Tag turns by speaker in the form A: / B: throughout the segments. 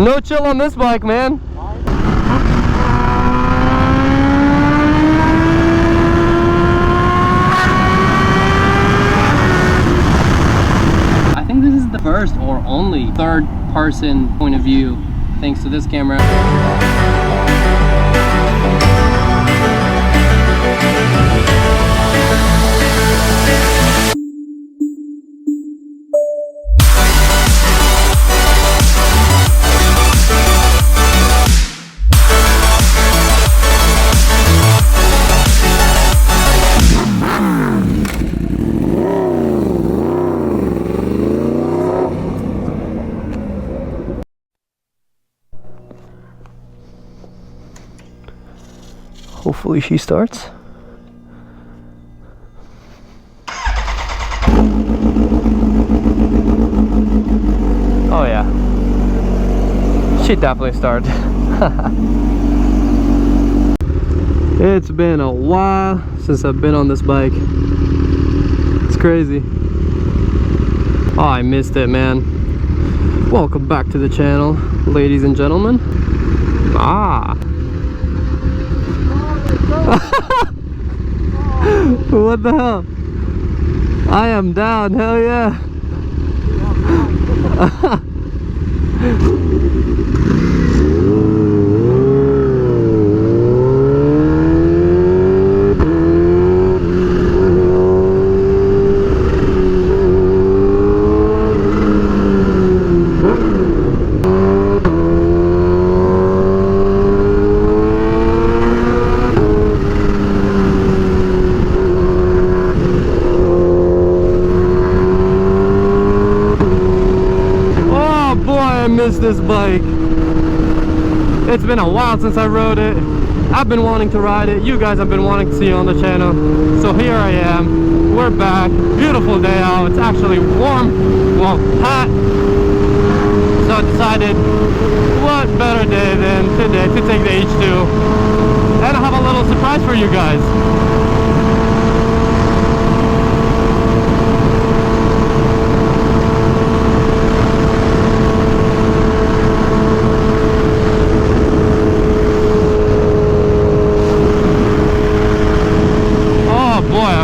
A: No chill on this bike, man. I think this is the first or only third person point of view thanks to this camera. Hopefully she starts. Oh yeah, she definitely started. It's been a while since I've been on this bike. It's crazy. Oh, I missed it, man. Welcome back to the channel, ladies and gentlemen. What the hell? I am down, hell yeah. This bike, it's been a while since I rode it. I've been wanting to ride it, you guys have been wanting to see it on the channel, so here I am. We're back. Beautiful day out. It's actually warm, well, hot, so I decided what better day than today to take the H2 and I have a little surprise for you guys.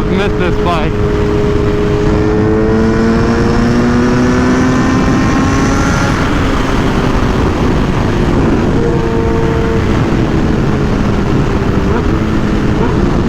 A: Missed this bike.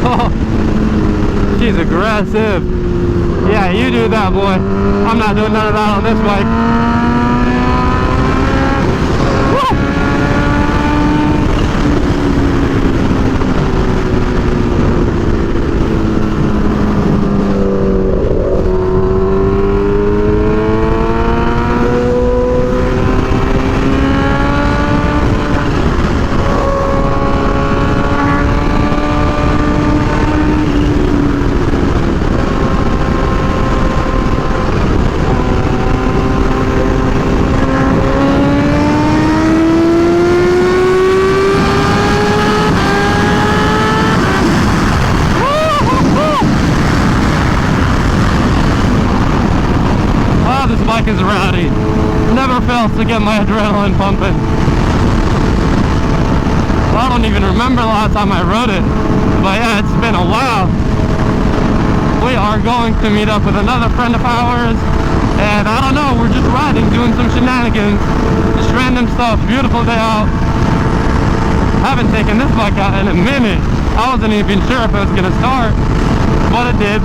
A: Oh, she's aggressive. Yeah, you do that, boy. I'm not doing none of that on this bike. Is rowdy. Never fails to get my adrenaline pumping. I don't even remember the last time I rode it, but yeah, it's been a while. We are going to meet up with another friend of ours, and I don't know, we're just riding, doing some shenanigans, just random stuff. Beautiful day out. Haven't taken this bike out in a minute. I wasn't even sure if it was gonna start, but it did.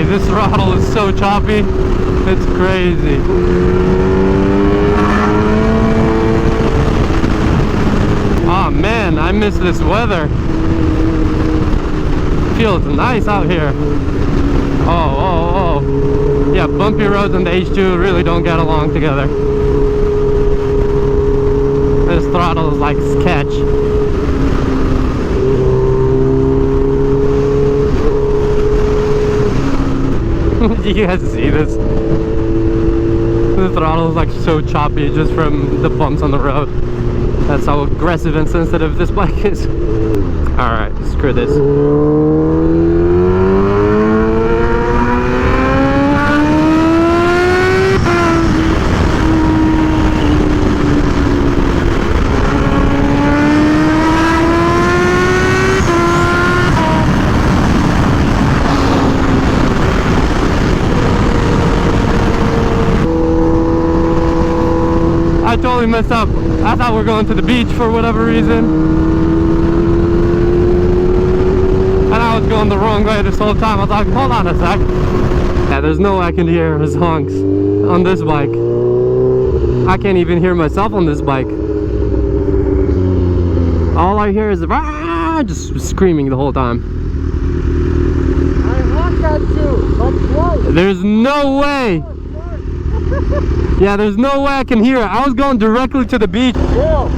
A: This throttle is so choppy, it's crazy. Oh man, I miss this weather. Feels nice out here. Oh. Yeah, bumpy roads and the H2 really don't get along together. This throttle is like sketch. Do you guys see this? The throttle is like so choppy just from the bumps on the road. That's how aggressive and sensitive this bike is. Alright, screw this. this up. I thought we were going to the beach for whatever reason, and I was going the wrong way this whole time. I was like, hold on a sec. Yeah, there's no way I can hear his honks on this bike. I can't even hear myself on this bike. All I hear is just screaming the whole time.
B: I looked at you, but twice.
A: There's no way. Yeah, there's no way I can hear it. I was going directly to the beach.
B: Chill.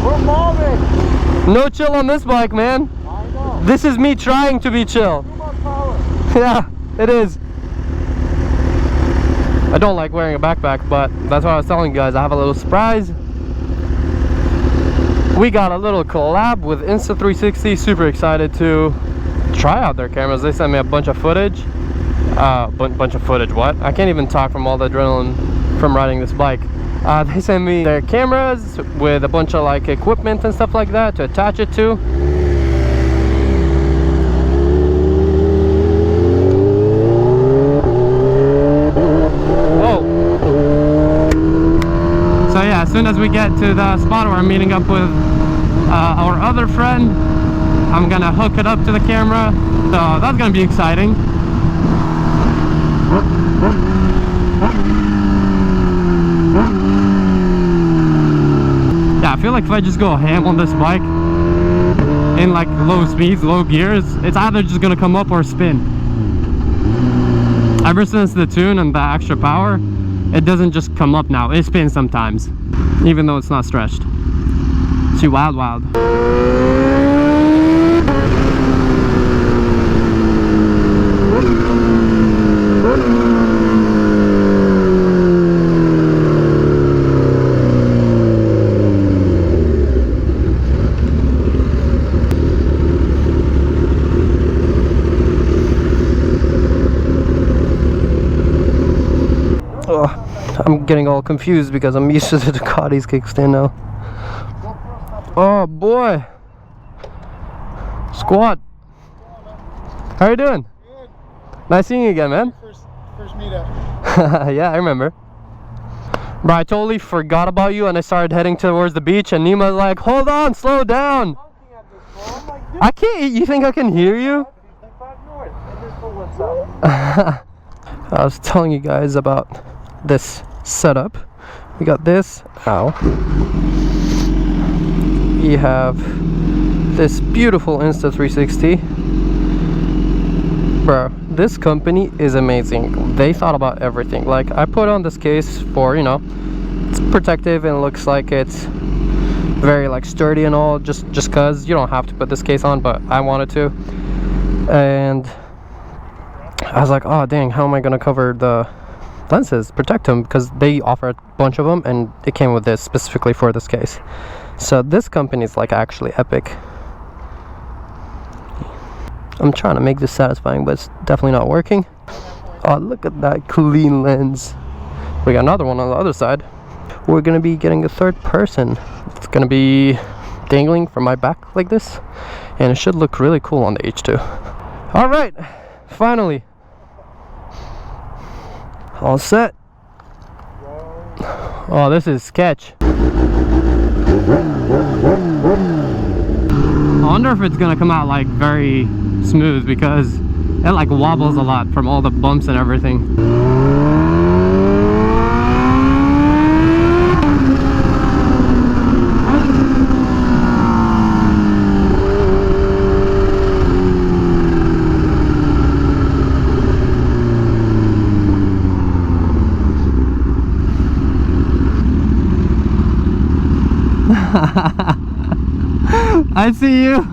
B: We're moving.
A: No chill on this bike, man.
B: I know.
A: This is me trying to be chill.
B: Too much power.
A: Yeah, it is. I don't like wearing a backpack, but that's what I was telling you guys. I have a little surprise. We got a little collab with Insta360. Super excited to try out their cameras. They sent me a bunch of footage. Bunch of footage, what? I can't even talk from all the adrenaline from riding this bike. They sent me their cameras with a bunch of like equipment and stuff like that to attach it to. Whoa. So yeah, as soon as we get to the spot where I'm meeting up with our other friend, I'm gonna hook it up to the camera. So that's gonna be exciting. Yeah, I feel like if I just go ham on this bike in like low speeds, low gears, it's either just gonna come up or spin. Ever since the tune and the extra power, it doesn't just come up now, it spins sometimes, even though it's not stretched. See, wild. I'm getting all confused because I'm used to the Ducati's kickstand now. Oh boy! Squad! How you doing?
B: Good.
A: Nice seeing you again, man.
B: First meetup.
A: Yeah, I remember. Bro, I totally forgot about you and I started heading towards the beach and Nima's like, hold on, slow down! I can't, you think I can hear you? I was telling you guys about this setup. We got this. Ow. We have this beautiful Insta360. Bro, this company is amazing. They thought about everything. Like, I put on this case for, you know, it's protective and looks like it's very like sturdy and all, just cause you don't have to put this case on, but I wanted to. And I was like, oh dang, how am I gonna cover the lenses, protect them, because they offer a bunch of them and it came with this specifically for this case. So this company is like actually epic. I'm trying to make this satisfying, but it's definitely not working. Oh, look at that clean lens. We got another one on the other side. We're gonna be getting a third person. It's gonna be dangling from my back like this, and it should look really cool on the H2. All right, finally. All set. Oh, this is sketch. I wonder if it's gonna come out like very smooth because it like wobbles a lot from all the bumps and everything. I see you.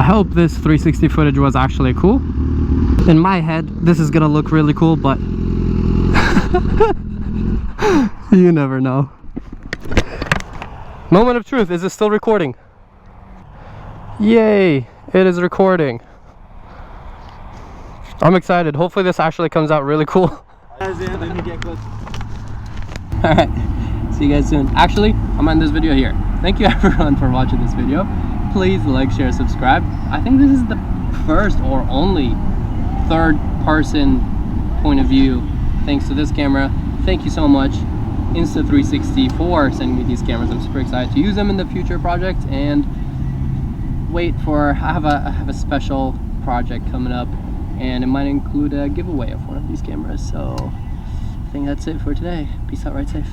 A: I hope this 360 footage was actually cool. In my head, this is gonna look really cool, but you never know. Moment of truth, is it still recording? Yay, it is recording. I'm excited. Hopefully this actually comes out really cool.
B: Let me get close.
A: Alright, see you guys soon. Actually, I'm ending this video here. Thank you everyone for watching this video. Please like, share, subscribe. I think this is the first or only third person point of view thanks to this camera. Thank you so much, Insta360, for sending me these cameras. I'm super excited to use them in the future project, and wait for, I have a special project coming up, and it might include a giveaway of one of these cameras. So I think that's it for today. Peace out, ride safe.